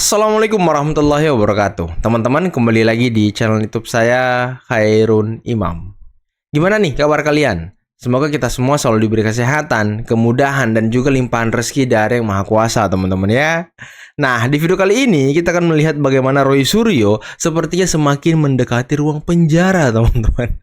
Assalamualaikum warahmatullahi wabarakatuh. Teman-teman, kembali lagi di channel YouTube saya, Khairun Imam. Gimana nih kabar kalian? Semoga kita semua selalu diberi kesehatan, kemudahan, dan juga limpahan rezeki dari Yang Maha Kuasa, teman-teman ya. Nah, di video kali ini kita akan melihat bagaimana Roy Suryo sepertinya semakin mendekati ruang penjara, teman-teman.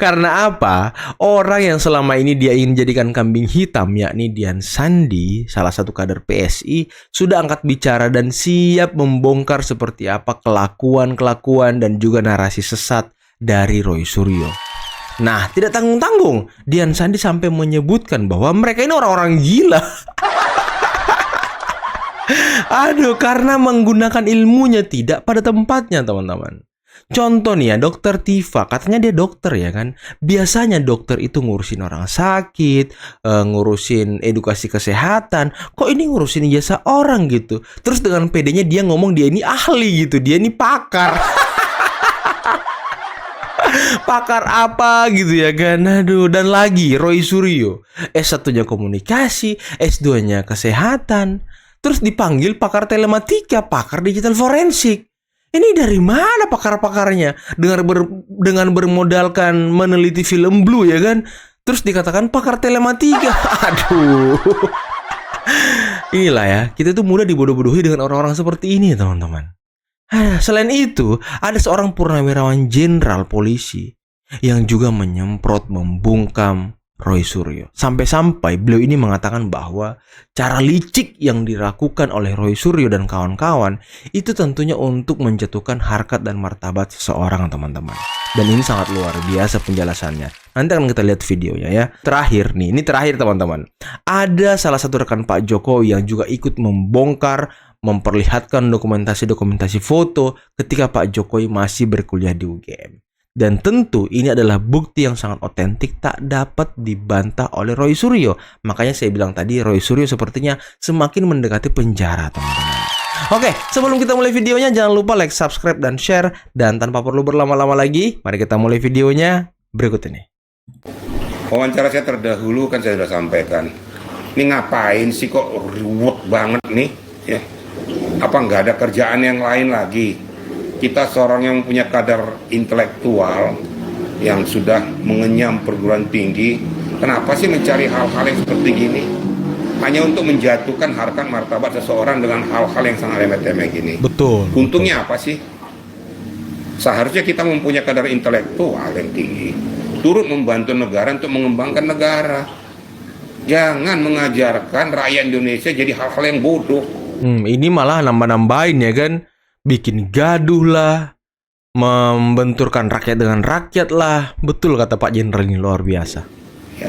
Karena apa? Orang yang selama ini dia ingin jadikan kambing hitam, yakni Dian Sandi, salah satu kader PSI, sudah angkat bicara dan siap membongkar seperti apa kelakuan-kelakuan dan juga narasi sesat dari Roy Suryo. Nah, tidak tanggung-tanggung, Dian Sandi sampai menyebutkan bahwa mereka ini orang-orang gila. Aduh, karena menggunakan ilmunya tidak pada tempatnya, teman-teman. Contoh nih ya, dokter Tifa, katanya dia dokter ya kan. Biasanya dokter itu ngurusin orang sakit, ngurusin edukasi kesehatan. Kok ini ngurusin jasa orang gitu? Terus dengan pedenya dia ngomong dia ini ahli gitu, dia ini pakar. Pakar apa gitu ya kan. Aduh, dan lagi Roy Suryo, S1-nya komunikasi, S2-nya kesehatan. Terus dipanggil pakar telematika, pakar digital forensik. Ini dari mana pakar-pakarnya? Dengan bermodalkan meneliti film Blue ya kan? Terus dikatakan pakar telematika. Aduh. Inilah ya, kita tuh mudah dibodoh-bodohi dengan orang-orang seperti ini, teman-teman. Selain itu, ada seorang purnawirawan jenderal polisi yang juga menyemprot, membungkam Roy Suryo. Sampai-sampai beliau ini mengatakan bahwa cara licik yang dilakukan oleh Roy Suryo dan kawan-kawan itu tentunya untuk menjatuhkan harkat dan martabat seseorang, teman-teman. Dan ini sangat luar biasa penjelasannya. Nanti akan kita lihat videonya ya. Terakhir nih, ini terakhir teman-teman. Ada salah satu rekan Pak Jokowi yang juga ikut membongkar, memperlihatkan dokumentasi foto ketika Pak Jokowi masih berkuliah di UGM. Dan tentu ini adalah bukti yang sangat otentik, tak dapat dibantah oleh Roy Suryo. Makanya saya bilang tadi Roy Suryo sepertinya semakin mendekati penjara, teman-teman. Oke, sebelum kita mulai videonya jangan lupa like, subscribe, dan share. Dan tanpa perlu berlama-lama lagi, mari kita mulai videonya berikut ini. Wawancara saya terdahulu kan saya sudah sampaikan. Ini ngapain sih kok ruwet banget nih? Ya. Apa nggak ada kerjaan yang lain lagi? Kita seorang yang punya kadar intelektual yang sudah mengenyam perguruan tinggi, kenapa sih mencari hal-hal yang seperti gini? Hanya untuk menjatuhkan harkat martabat seseorang dengan hal-hal yang sangat remeh-temeh gini. Betul. Untungnya apa sih? Seharusnya kita mempunyai kadar intelektual yang tinggi, turut membantu negara untuk mengembangkan negara. Jangan mengajarkan rakyat Indonesia jadi hal-hal yang bodoh. Ini malah nambah-nambahin ya kan. Bikin gaduh lah, membenturkan rakyat dengan rakyat lah. Betul kata Pak Jenderal, ini luar biasa ya.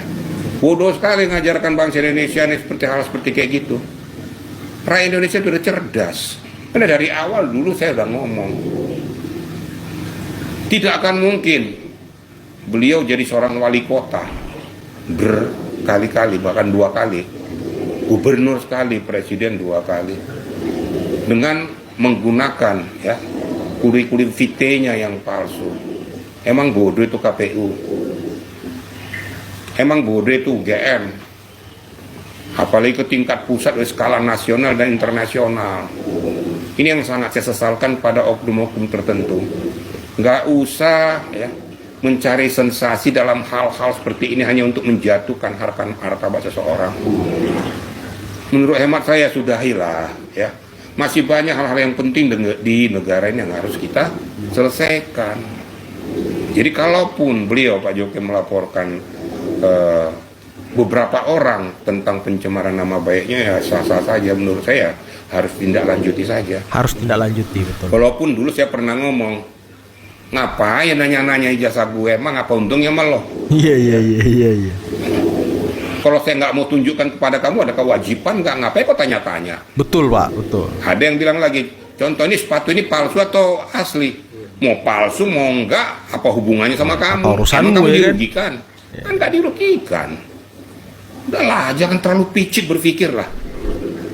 Bodoh sekali mengajarkan bangsa Indonesia ini seperti hal seperti kayak gitu. Rakyat Indonesia sudah cerdas. Karena dari awal dulu saya udah ngomong, tidak akan mungkin beliau jadi seorang wali kota berkali-kali, bahkan 2 kali, gubernur sekali, presiden 2 kali, dengan menggunakan ya kurikulum vitae-nya yang palsu. Emang bodoh itu KPU, emang bodoh itu UGM, apalagi ke tingkat pusat dari skala nasional dan internasional. Ini yang sangat saya sesalkan pada oknum-oknum tertentu. Nggak usah ya mencari sensasi dalam hal-hal seperti ini hanya untuk menjatuhkan harkat martabat seseorang. Menurut hemat saya sudahilah ya. Masih banyak hal-hal yang penting di negara ini yang harus kita selesaikan. Jadi kalaupun beliau Pak Jokowi melaporkan beberapa orang tentang pencemaran nama baiknya, ya sah-sah saja menurut saya, harus tindak lanjuti saja. Harus tindak lanjuti, betul. Walaupun dulu saya pernah ngomong, ngapain nanya-nanya ijazah gue, emang apa untungnya sama lo? Iya. Kalau saya nggak mau tunjukkan kepada kamu, ada kewajiban nggak? Ngapain kok tanya-tanya? Betul Pak, betul. Ada yang bilang lagi, contoh ini sepatu ini palsu atau asli? Mau palsu, mau enggak, apa hubungannya sama kamu? Urusanmu kamu ya dirugikan? Kan nggak dirugikan. Udahlah, jangan terlalu picik berpikir lah.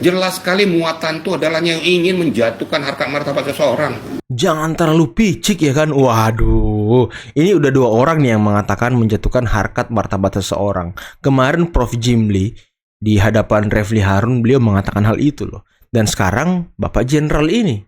Jelas sekali muatan itu adalah yang ingin menjatuhkan harkat martabat seseorang. Jangan terlalu picik ya kan. Waduh, ini udah 2 orang nih yang mengatakan menjatuhkan harkat martabat seseorang. Kemarin Prof. Jimli di hadapan Refli Harun, beliau mengatakan hal itu loh. Dan sekarang Bapak Jenderal ini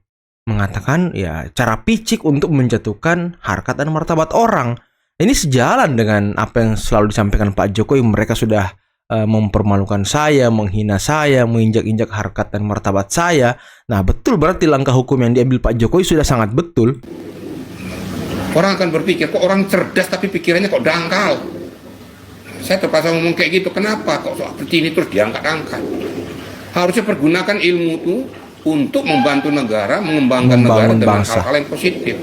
mengatakan ya cara picik untuk menjatuhkan harkat dan martabat orang. Ini sejalan dengan apa yang selalu disampaikan Pak Jokowi. Mereka sudah mempermalukan saya, menghina saya, menginjak-injak harkat dan martabat saya. Nah, betul berarti langkah hukum yang diambil Pak Jokowi sudah sangat betul. Orang akan berpikir, kok orang cerdas tapi pikirannya kok dangkal. Saya terpaksa ngomong kayak gitu, kenapa kok seperti ini terus diangkat-angkat? Harusnya pergunakan ilmu itu untuk membantu negara, mengembangkan negara dengan hal-hal yang positif.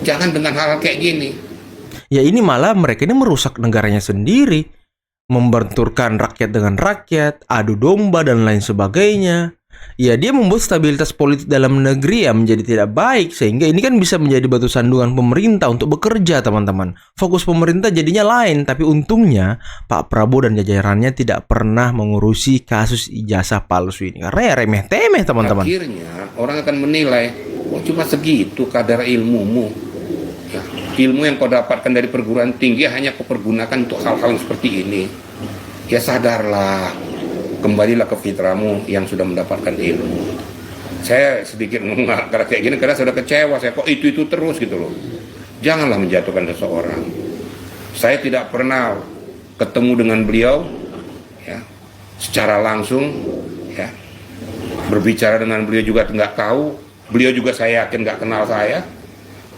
Jangan dengan hal-hal kayak gini. Ya ini malah mereka ini merusak negaranya sendiri. Membenturkan rakyat dengan rakyat, adu domba dan lain sebagainya. Ya dia membuat stabilitas politik dalam negeri ya menjadi tidak baik. Sehingga ini kan bisa menjadi batu sandungan pemerintah untuk bekerja, teman-teman. Fokus pemerintah jadinya lain. Tapi untungnya Pak Prabowo dan jajarannya tidak pernah mengurusi kasus ijazah palsu ini. Karena ya remeh-temeh, teman-teman. Akhirnya orang akan menilai, oh cuma segitu kadar ilmumu. Ya, ilmu yang kau dapatkan dari perguruan tinggi hanya kau pergunakan untuk hal-hal yang seperti ini. Ya sadarlah, kembalilah ke fitrahmu yang sudah mendapatkan ilmu. Saya sedikit ngomong karena kayak gini karena saya sudah kecewa, saya kok itu terus gitu loh. Janganlah menjatuhkan seseorang. Saya tidak pernah ketemu dengan beliau ya secara langsung ya. Berbicara dengan beliau juga nggak tahu. Beliau juga saya yakin nggak kenal saya.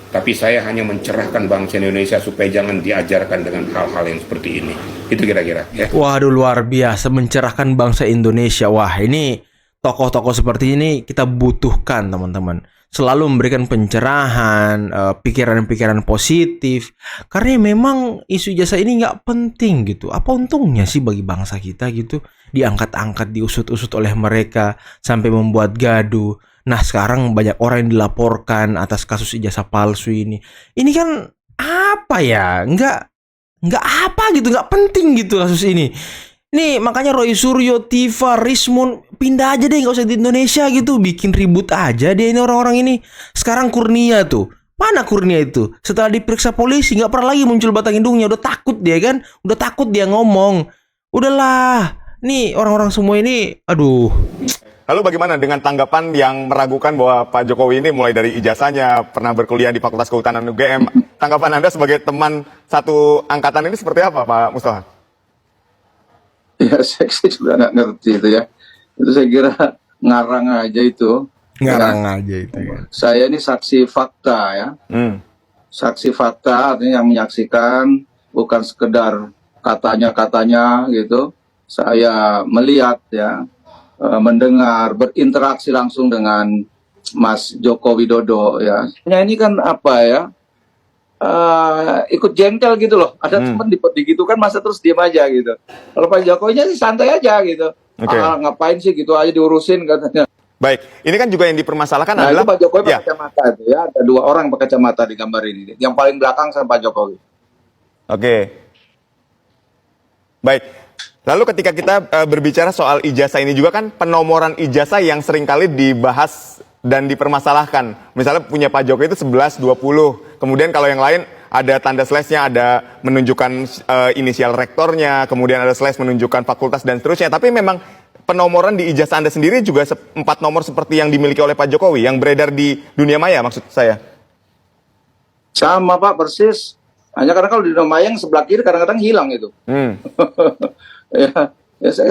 Tapi saya hanya mencerahkan bangsa Indonesia supaya jangan diajarkan dengan hal-hal yang seperti ini. Itu kira-kira ya. Waduh, luar biasa mencerahkan bangsa Indonesia. Wah, ini tokoh-tokoh seperti ini kita butuhkan, teman-teman. Selalu memberikan pencerahan, pikiran-pikiran positif. Karena memang isu ijazah ini nggak penting gitu. Apa untungnya sih bagi bangsa kita gitu? Diangkat-angkat, diusut-usut oleh mereka sampai membuat gaduh. Nah, sekarang banyak orang yang dilaporkan atas kasus ijazah palsu ini. Ini kan apa ya? Nggak apa gitu, nggak penting gitu kasus ini. Nih, makanya Roy Suryo, Tifa, Rismon pindah aja deh, nggak usah di Indonesia gitu. Bikin ribut aja deh ini orang-orang ini. Sekarang Kurnia tuh. Mana Kurnia itu? Setelah diperiksa polisi, nggak pernah lagi muncul batang hidungnya. Udah takut dia kan? Udah takut dia ngomong. Udahlah. Nih, orang-orang semua ini, aduh. Lalu bagaimana dengan tanggapan yang meragukan bahwa Pak Jokowi ini mulai dari ijazahnya, pernah berkuliah di Fakultas Kehutanan UGM. Tanggapan Anda sebagai teman satu angkatan ini seperti apa, Pak Mustafa? Ya, saya sih juga nggak ngerti itu ya. Itu saya kira ngarang aja itu. Ngarang aja itu ya. Saya ini saksi fakta ya. Saksi fakta artinya yang menyaksikan, bukan sekedar katanya-katanya gitu. Saya melihat ya. Mendengar, berinteraksi langsung dengan Mas Joko Widodo ya. Ya ini kan apa ya, ikut jengkel gitu loh. Ada teman gitu kan masa terus diam aja gitu. Kalau Pak Jokowinya sih santai aja gitu. Ngapain sih gitu aja diurusin katanya. Baik, ini kan juga yang dipermasalahkan Nah adalah itu Pak Jokowi pakai kacamata itu ya. Ada dua orang pakai kacamata di gambar ini. Yang paling belakang sama Pak Jokowi. Oke. Baik. Lalu ketika kita berbicara soal ijazah ini juga kan penomoran ijazah yang seringkali dibahas dan dipermasalahkan. Misalnya punya Pak Jokowi itu 11, 20. Kemudian kalau yang lain ada tanda slash-nya, ada menunjukkan inisial rektornya, kemudian ada slash menunjukkan fakultas dan seterusnya. Tapi memang penomoran di ijazah Anda sendiri juga 4 nomor seperti yang dimiliki oleh Pak Jokowi, yang beredar di dunia maya maksud saya. Sama Pak, persis. Hanya karena kalau di Mayang sebelah kiri kadang-kadang hilang itu. Ya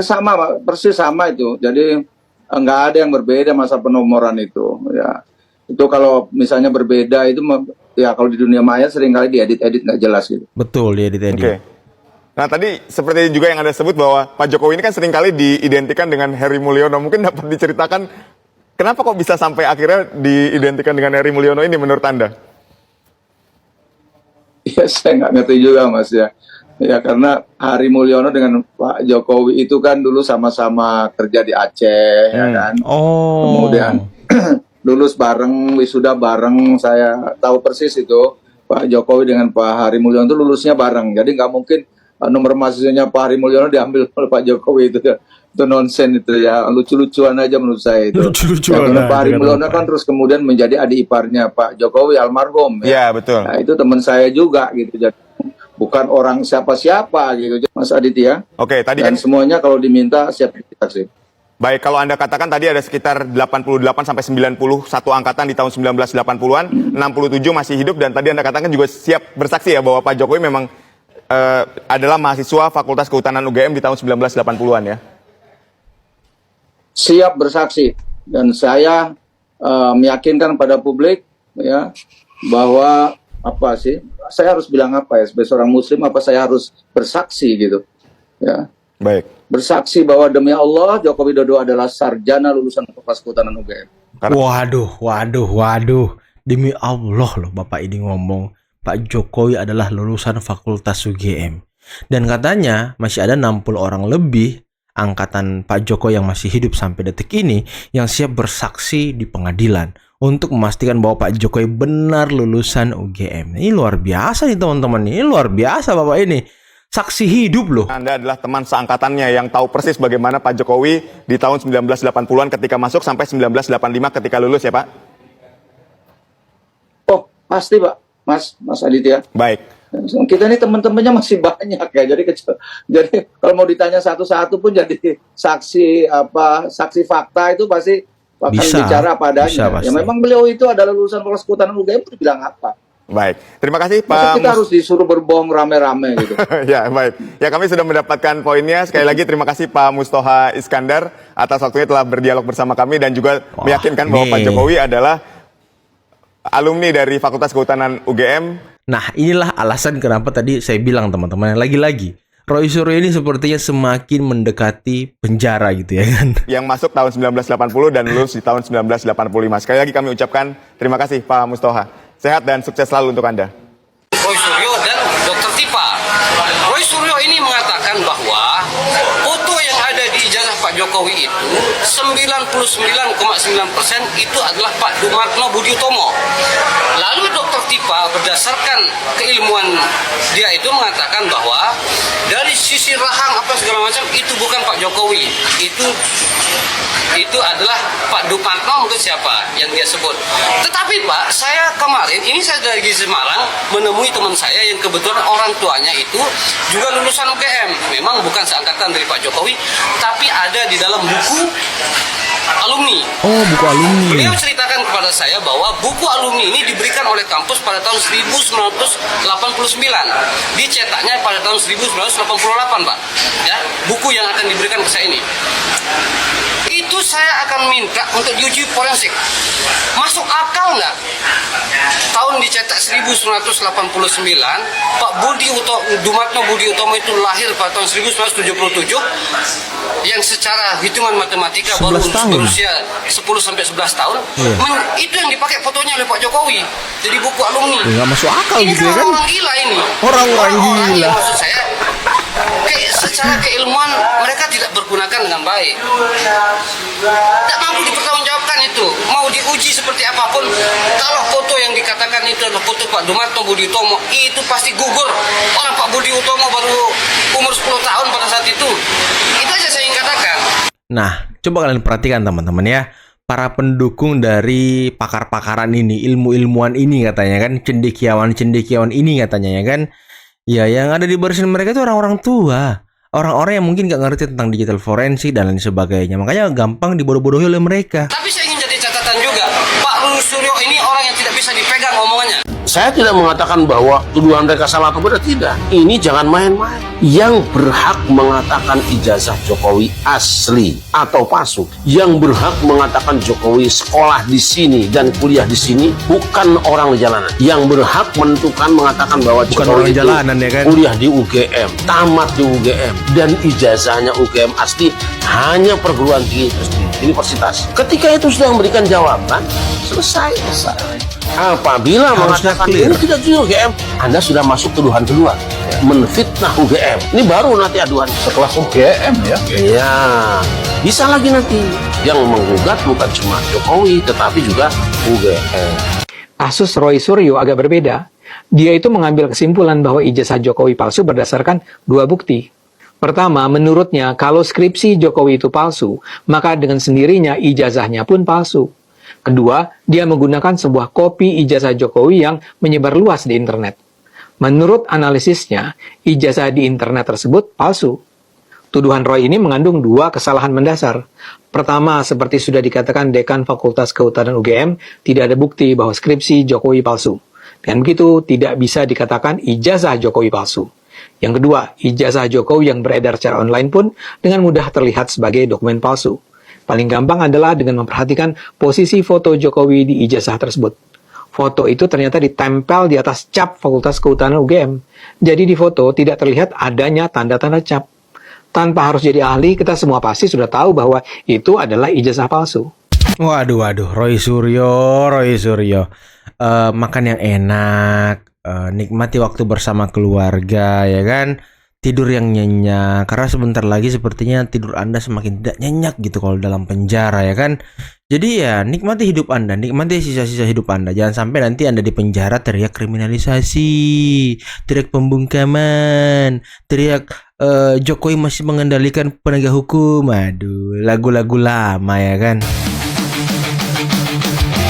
sama Pak, persis sama itu. Jadi nggak ada yang berbeda masa penomoran itu. Ya itu kalau misalnya berbeda itu ya kalau di dunia maya seringkali diedit-edit nggak jelas gitu. Betul, diedit-edit. Oke. Nah tadi seperti juga yang Anda sebut bahwa Pak Jokowi ini kan seringkali diidentikan dengan Heri Mulyono. Mungkin dapat diceritakan kenapa kok bisa sampai akhirnya diidentikan dengan Heri Mulyono ini menurut Anda? Ya saya nggak ngerti juga Mas ya. Ya karena Heri Mulyono dengan Pak Jokowi itu kan dulu sama-sama kerja di Aceh ya kan. Kemudian lulus bareng, wisuda bareng, saya tahu persis itu. Pak Jokowi dengan Pak Heri Mulyono itu lulusnya bareng. Jadi nggak mungkin nomor mahasiswanya Pak Heri Mulyono diambil oleh Pak Jokowi itu. Itu nonsen itu ya, lucu-lucuan aja menurut saya itu. Lucu-lucuan. Ya, Pak Heri Mulyono kan terus kemudian menjadi adik iparnya Pak Jokowi almarhum. Ya betul. Nah itu teman saya juga gitu. Jadi bukan orang siapa-siapa gitu Mas Aditya. Oke, tadi dan kan semuanya kalau diminta siap dikasih. Baik, kalau Anda katakan tadi ada sekitar 88 sampai 91 angkatan di tahun 1980-an, 67 masih hidup, dan tadi Anda katakan juga siap bersaksi ya bahwa Pak Jokowi memang adalah mahasiswa Fakultas Kehutanan UGM di tahun 1980-an ya. Siap bersaksi, dan saya meyakinkan pada publik ya bahwa saya harus bilang apa ya, sebagai seorang muslim, apa saya harus bersaksi gitu ya. Baik. Bersaksi bahwa demi Allah Joko Widodo adalah sarjana lulusan Fakultas Kehutanan UGM. Waduh. Demi Allah loh Bapak ini ngomong Pak Jokowi adalah lulusan Fakultas UGM. Dan katanya masih ada 60 orang lebih angkatan Pak Jokowi yang masih hidup sampai detik ini yang siap bersaksi di pengadilan untuk memastikan bahwa Pak Jokowi benar lulusan UGM. Ini luar biasa nih teman-teman. Ini luar biasa Bapak ini. Saksi hidup loh. Anda adalah teman seangkatannya yang tahu persis bagaimana Pak Jokowi di tahun 1980-an ketika masuk sampai 1985 ketika lulus ya Pak? Oh, pasti Pak, Mas Aditya. Baik. Kita ini teman-temannya masih banyak ya. Jadi kalau mau ditanya satu-satu pun jadi saksi fakta itu pasti akan bicara padanya. Ya memang beliau itu adalah lulusan Fakultas Kehutanan UGM, itu bilang apa? Baik, terima kasih Pak. Kita harus disuruh berbohong rame-rame gitu. Ya, baik. Ya, kami sudah mendapatkan poinnya. Sekali lagi terima kasih Pak Mustoha Iskandar atas waktunya telah berdialog bersama kami dan juga meyakinkan bahwa Pak Jokowi adalah alumni dari Fakultas Kehutanan UGM. Nah, inilah alasan kenapa tadi saya bilang teman-teman, lagi-lagi Roy Suryo ini sepertinya semakin mendekati penjara gitu ya kan. Yang masuk tahun 1980 dan lulus di tahun 1985. Sekali lagi kami ucapkan terima kasih Pak Mustoha. Sehat dan sukses selalu untuk Anda. Roy Suryo dan Dr. Tipa. Roy Suryo ini mengatakan bahwa foto yang ada di ijazah Pak Jokowi itu 99,9% itu adalah Pak Dumatno Budi Utomo. Lalu Dr. Tipa berdasarkan keilmuan dia itu mengatakan bahwa dari sisi rahang apa segala macam itu bukan Pak Jokowi, itu adalah Pak Dumatno mungkin siapa yang dia sebut. Tetapi Pak, saya kemarin ini saya dari Semarang menemui teman saya yang kebetulan orang tuanya itu juga lulusan UGM. Memang bukan seangkatan dari Pak Jokowi, tapi ada di dalam buku alumni. Oh, buku alumni. Beliau ceritakan kepada saya bahwa buku alumni ini diberikan oleh kampus pada tahun 1989. Dicetaknya pada tahun 1988, Pak. Ya, buku yang akan diberikan ke saya ini. Itu saya akan minta untuk diuji forensik. Masuk akal nggak? Tahun dicetak 1989, Pak Dumatno Budi Utomo itu lahir pada tahun 1977, yang secara hitungan matematika baru berusia 10-11 tahun. Itu yang dipakai fotonya oleh Pak Jokowi. Jadi buku alumni. Nggak masuk akal ini gitu ya kan? Orang gila ini. Orang-orang gila. Maksud saya, secara keilmuan mereka tidak bergunakan dengan baik. Tidak mampu dipertanggungjawabkan itu. Mau diuji seperti apapun, kalau foto yang dikatakan itu adalah foto Pak Dumatno Budi Utomo, itu pasti gugur. Orang Pak Budi Utomo baru umur 10 tahun pada saat itu. Itu aja saya ingin katakan. Nah, coba kalian perhatikan teman-teman ya. Para pendukung dari pakar-pakaran ini, ilmu-ilmuwan ini katanya kan, cendekiawan-cendekiawan ini katanya ya kan. Ya, yang ada di barisan mereka itu orang-orang tua. Orang-orang yang mungkin gak ngerti tentang digital forensik dan lain sebagainya. Makanya gampang dibodoh-bodohi oleh mereka. Tapi saya ingin jadi catatan juga, Pak Roy Suryo ini orang yang tidak bisa dipegang omongannya. Saya tidak mengatakan bahwa tuduhan mereka salah atau benar, tidak. Ini jangan main-main. Yang berhak mengatakan ijazah Jokowi asli atau palsu, yang berhak mengatakan Jokowi sekolah di sini dan kuliah di sini bukan orang jalanan. Yang berhak menentukan mengatakan bahwa bukan Jokowi orang jalanan, ya kan? Kuliah di UGM, tamat di UGM, dan ijazahnya UGM asli hanya perguruan tinggi universitas. Ketika itu sudah memberikan jawaban, selesai. Apabila mengatakan ini tidak di UGM, Anda sudah masuk tuduhan kedua, menfitnah UGM. Ini baru nanti aduan setelah UGM ya. Iya, bisa lagi nanti yang menggugat bukan cuma Jokowi, tetapi juga UGM. Kasus Roy Suryo agak berbeda. Dia itu mengambil kesimpulan bahwa ijazah Jokowi palsu berdasarkan dua bukti. Pertama, menurutnya kalau skripsi Jokowi itu palsu, maka dengan sendirinya ijazahnya pun palsu. Kedua, dia menggunakan sebuah kopi ijazah Jokowi yang menyebar luas di internet. Menurut analisisnya, ijazah di internet tersebut palsu. Tuduhan Roy ini mengandung 2 kesalahan mendasar. Pertama, seperti sudah dikatakan Dekan Fakultas Kehutanan UGM, tidak ada bukti bahwa skripsi Jokowi palsu. Dengan begitu, tidak bisa dikatakan ijazah Jokowi palsu. Yang kedua, ijazah Jokowi yang beredar secara online pun dengan mudah terlihat sebagai dokumen palsu. Paling gampang adalah dengan memperhatikan posisi foto Jokowi di ijazah tersebut. Foto itu ternyata ditempel di atas cap Fakultas Kehutanan UGM. Jadi di foto tidak terlihat adanya tanda-tanda cap. Tanpa harus jadi ahli, kita semua pasti sudah tahu bahwa itu adalah ijazah palsu. Waduh, Roy Suryo. Makan yang enak, nikmati waktu bersama keluarga, ya kan? Tidur yang nyenyak, karena sebentar lagi sepertinya tidur Anda semakin tidak nyenyak gitu kalau dalam penjara, ya kan? Jadi ya nikmati hidup Anda, nikmati sisa-sisa hidup Anda. Jangan sampai nanti Anda di penjara teriak kriminalisasi, teriak pembungkaman, teriak Jokowi masih mengendalikan penegak hukum. Aduh, lagu-lagu lama, ya kan?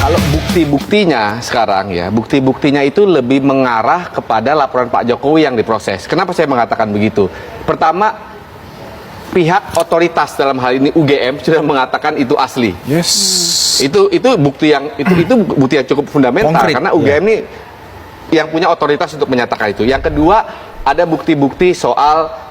Kalau bukti-buktinya sekarang ya, bukti-buktinya itu lebih mengarah kepada laporan Pak Jokowi yang diproses. Kenapa saya mengatakan begitu? Pertama, pihak otoritas dalam hal ini UGM sudah mengatakan itu asli. Yes. Itu bukti yang itu bukti yang cukup fundamental. Konkret, karena UGM ini yang punya otoritas untuk menyatakan itu. Yang kedua, ada bukti-bukti soal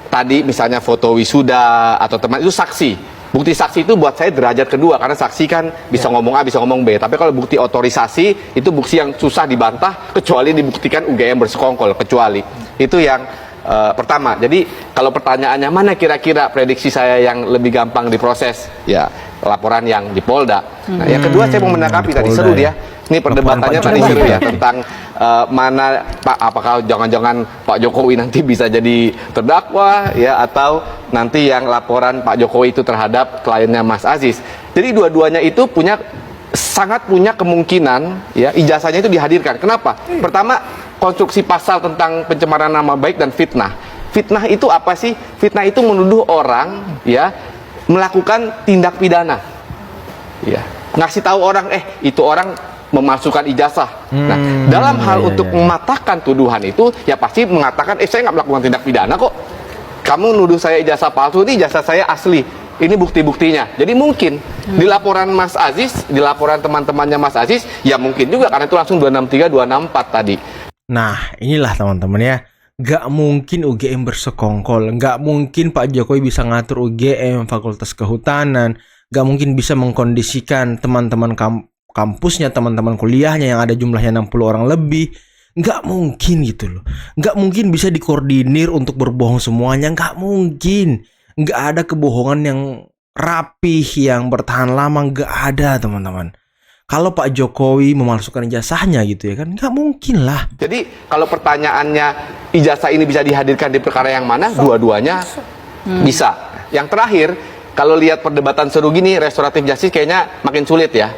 tadi misalnya foto wisuda atau teman itu saksi. Bukti saksi itu buat saya derajat kedua, karena saksi kan bisa ngomong A, bisa ngomong B. Tapi kalau bukti otorisasi, itu bukti yang susah dibantah, kecuali dibuktikan UGM bersekongkol, kecuali. Itu yang pertama. Jadi kalau pertanyaannya mana kira-kira prediksi saya yang lebih gampang diproses, ya laporan yang di Polda. Nah, yang kedua saya mau menanggapi tadi, seru dia. Ini perdebatannya tadi seru ya, tentang mana Pak, apakah jangan-jangan Pak Jokowi nanti bisa jadi terdakwa ya, atau nanti yang laporan Pak Jokowi itu terhadap kliennya Mas Aziz. Jadi dua-duanya itu sangat punya kemungkinan ya ijazahnya itu dihadirkan. Kenapa? Pertama, konstruksi pasal tentang pencemaran nama baik dan fitnah. Fitnah itu apa sih? Fitnah itu menuduh orang ya melakukan tindak pidana. Ya, ngasih tahu orang itu orang memasukkan ijazah. Nah, dalam hal untuk mematahkan tuduhan itu, ya pasti mengatakan, saya nggak melakukan tindak pidana kok. Kamu nuduh saya ijazah palsu, ini ijazah saya asli. Ini bukti-buktinya. Jadi mungkin di laporan Mas Aziz, di laporan teman-temannya Mas Aziz, ya mungkin juga karena itu langsung 263, 264 tadi. Nah, inilah teman-teman ya. Gak mungkin UGM bersekongkol. Gak mungkin Pak Jokowi bisa ngatur UGM, Fakultas Kehutanan. Gak mungkin bisa mengkondisikan teman-teman kampusnya, teman-teman kuliahnya yang ada jumlahnya 60 orang lebih. Nggak mungkin gitu loh. Nggak mungkin bisa dikoordinir untuk berbohong semuanya. Nggak mungkin. Nggak ada kebohongan yang rapih, yang bertahan lama. Nggak ada, teman-teman. Kalau Pak Jokowi memalsukan ijazahnya gitu ya kan, nggak mungkin lah. Jadi kalau pertanyaannya ijazah ini bisa dihadirkan di perkara yang mana, dua-duanya bisa. Yang terakhir, kalau lihat perdebatan seru gini, restoratif justice kayaknya makin sulit ya,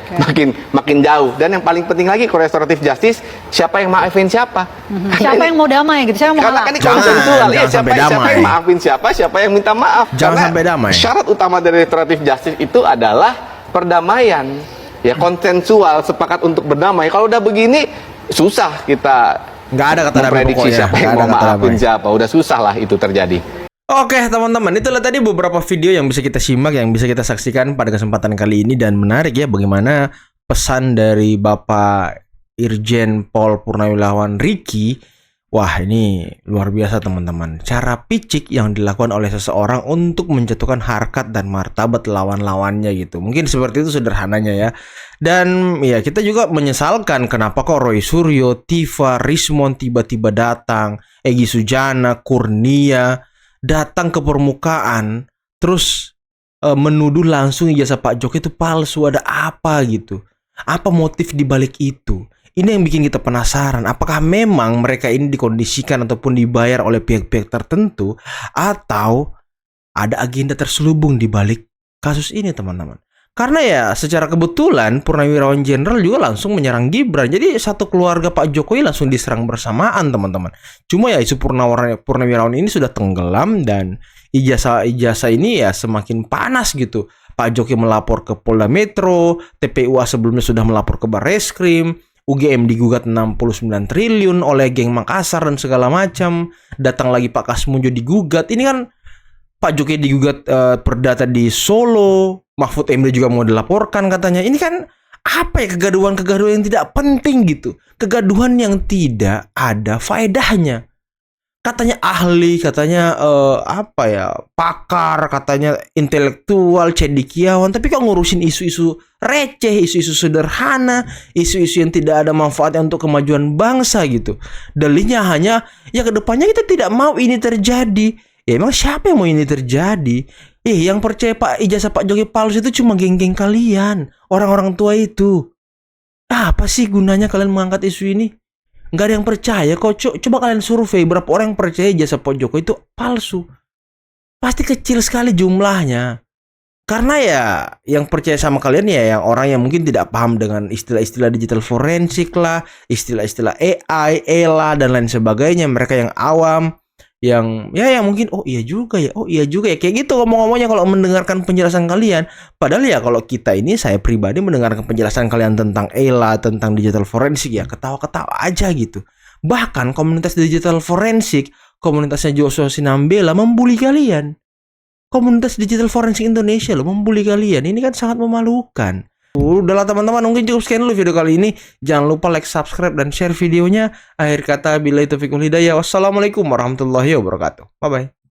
makin jauh. Dan yang paling penting lagi, kalau restoratif justice, siapa yang maafin siapa? Siapa yang mau damai gitu? Siapa yang mau Karena ngalah? kan ini konsensual ya, siapa yang maafin siapa yang minta maaf. Jangan Karena sampai damai. Syarat utama dari restoratif justice itu adalah perdamaian, ya konsensual, sepakat untuk berdamai. Kalau udah begini, susah kita nggak ada kata damai memprediksi pokoknya. siapa yang mau maafin siapa. Udah susah lah itu terjadi. Oke teman-teman, itulah tadi beberapa video yang bisa kita simak, yang bisa kita saksikan pada kesempatan kali ini. Dan menarik ya bagaimana pesan dari Bapak Irjen Pol Purnawirawan Riki. Wah, ini luar biasa teman-teman. Cara picik yang dilakukan oleh seseorang untuk menjatuhkan harkat dan martabat lawan-lawannya gitu. Mungkin seperti itu sederhananya ya. Dan ya kita juga menyesalkan kenapa kok Roy Suryo, Tifa, Rismon tiba-tiba datang, Egy Sujana, Kurnia datang ke permukaan, terus menuduh langsung ijazah Pak Jokowi itu palsu. Ada apa gitu? Apa motif dibalik itu? Ini yang bikin kita penasaran. Apakah memang mereka ini dikondisikan ataupun dibayar oleh pihak-pihak tertentu, atau ada agenda terselubung di balik kasus ini, teman-teman? Karena ya secara kebetulan Purnawirawan Jenderal juga langsung menyerang Gibran. Jadi satu keluarga Pak Jokowi langsung diserang bersamaan, teman-teman. Cuma ya isu Purnawirawan ini sudah tenggelam, dan ijazah ini ya semakin panas gitu. Pak Jokowi melapor ke Polda Metro, TPUA sebelumnya sudah melapor ke Barreskrim, UGM digugat 69 triliun oleh geng Makassar dan segala macam. Datang lagi Pak Kasmunjo digugat. Ini kan Pak Jokowi digugat perdata di Solo, Mahfud MD juga mau dilaporkan katanya. Ini kan apa ya, kegaduhan-kegaduhan yang tidak penting gitu. Kegaduhan yang tidak ada faedahnya. Katanya ahli, katanya pakar, katanya intelektual, cendekiawan, tapi kok ngurusin isu-isu receh, isu-isu sederhana, isu-isu yang tidak ada manfaatnya untuk kemajuan bangsa gitu. Dalihnya hanya ya kedepannya kita tidak mau ini terjadi. Ya emang siapa yang mau ini terjadi? Yang percaya ijazah Pak Jokowi palsu itu cuma geng-geng kalian, orang-orang tua itu. Apa sih gunanya kalian mengangkat isu ini? Nggak ada yang percaya kok. Coba kalian survei berapa orang yang percaya ijazah Pak Jokowi itu palsu. Pasti kecil sekali jumlahnya. Karena ya yang percaya sama kalian ya yang orang yang mungkin tidak paham dengan istilah-istilah digital forensik lah, istilah-istilah AI, ELA dan lain sebagainya. Mereka yang awam, yang mungkin oh iya juga ya kayak gitu ngomong-ngomongnya kalau mendengarkan penjelasan kalian. Padahal ya kalau kita ini, saya pribadi mendengarkan penjelasan kalian tentang ELA, tentang digital forensik ya ketawa-ketawa aja gitu. Bahkan komunitas digital forensik, komunitasnya Joshua Sinambela membuli kalian. Komunitas digital forensik Indonesia loh membuli kalian. Ini kan sangat memalukan. Udahlah teman-teman, mungkin cukup sekian dulu video kali ini. Jangan lupa like, subscribe, dan share videonya. Akhir kata, billahi taufiq wal hidayah. Wassalamualaikum warahmatullahi wabarakatuh. Bye-bye.